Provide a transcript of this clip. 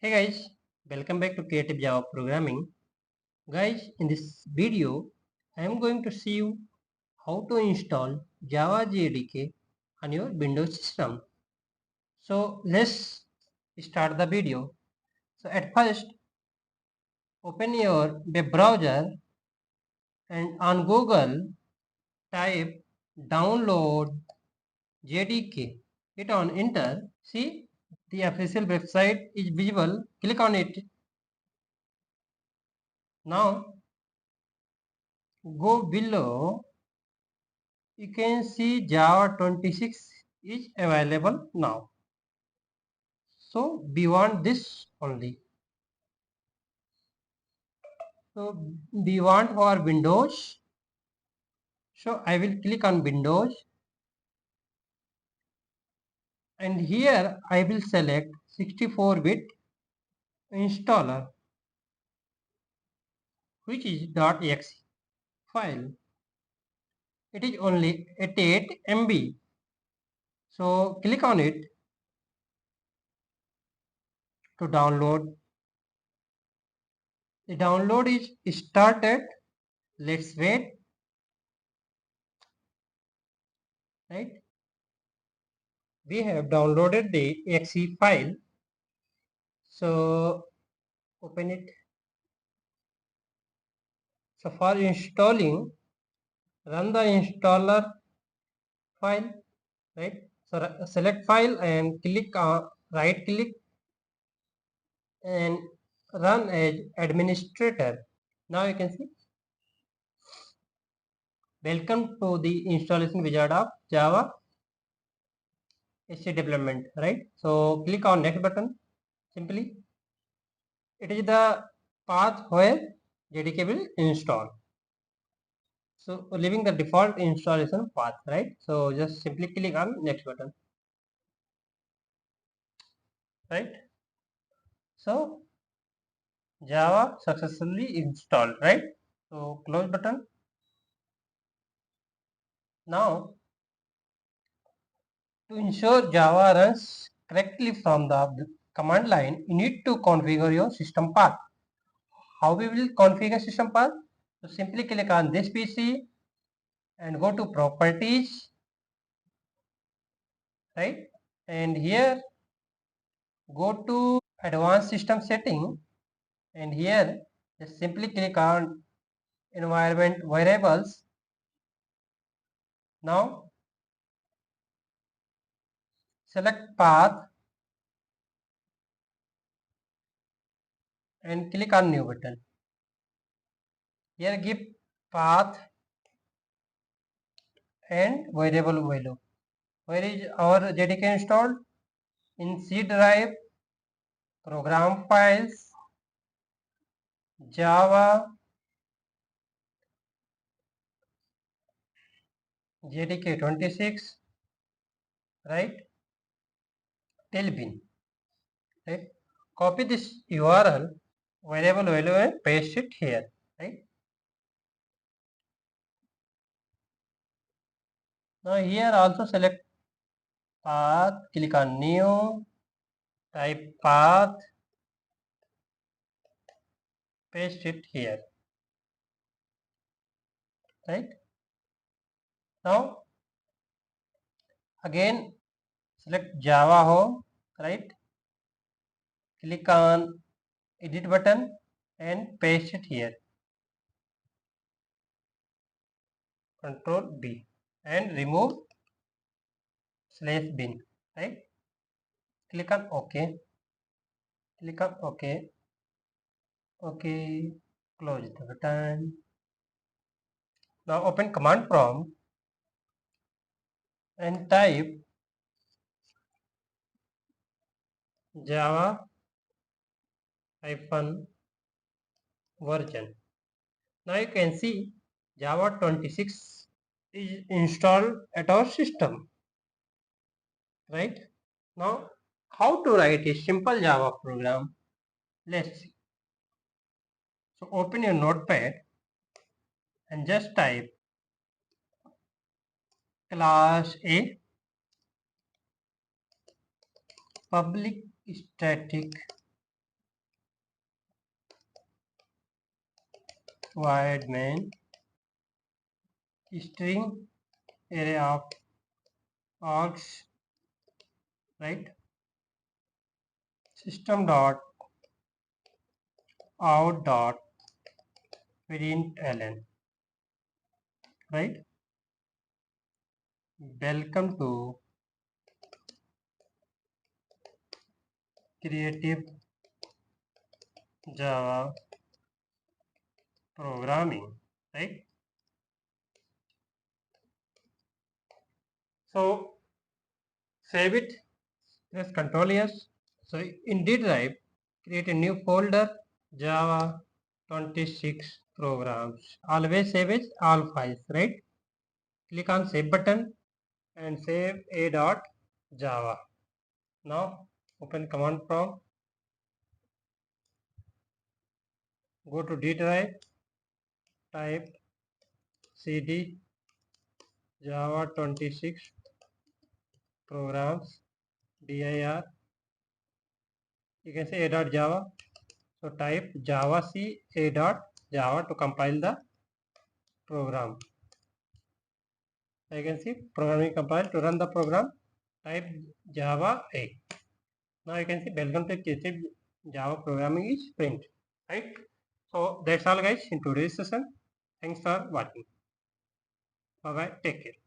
Hey guys, welcome back to Creative Java Programming. Guys, in this video, I am going to see you how to install Java JDK on your Windows system. So let's start the video. So at first, open your web browser and on Google type download JDK. Hit on enter. See, the official website is visible. Click on it. Now go below. You can see Java 26 is available now. So we want this only. So we want for Windows. So I will click on Windows and here I will select 64-bit installer, which is .exe file. It is only 88 MB. So click on it to download. The download is started. Let's wait. Right? We have downloaded the exe file. So open it. So for installing, run the installer file, right? So select file and click on right click and run as administrator. Now you can see, welcome to the installation wizard of Java HC development, right? So click on next button. Simply, it is the path where JDK will install. So leaving the default installation path, right? So just simply click on next button, right? So Java successfully installed, right? So close button. Now to ensure Java runs correctly from the command line, you need to configure your system path. How we will configure system path? So simply click on this PC and go to properties, right? And here go to advanced system setting and here just simply click on environment variables. Now select path and click on new button. Here give path and variable value. Where is our JDK installed? In C drive, program files, Java, JDK 26, right? Till bin, right? Copy this URL, variable value and paste it here, right? Now here also select path, click on new, type path, paste it here, right? Now again select Java home, right? Click on edit button and paste it here, Control B, and remove /bin, right? Click on OK, click on OK, OK, close the button. Now open command prompt and type Java hyphen version. Now you can see Java 26 is installed at our system, right? Now how to write a simple Java program? Let's see. So open your notepad and just type class A public static void main string array of args, right? System dot out dot println, right? Welcome to creative Java programming, right? So save it, press Ctrl S. So in D drive, create a new folder, Java 26 programs. Always save as all files, right? Click on save button and save a dot Java. Now open command prompt, go to D drive, type cd Java 26 programs dir. You can say a dot Java. So type Java C a dot Java to compile the program. So you can see programming compile. To run the program, type Java A. Now you can see welcome to creative Java programming is print. Right? So that's all guys in today's session. Thanks for watching. Bye bye. Take care.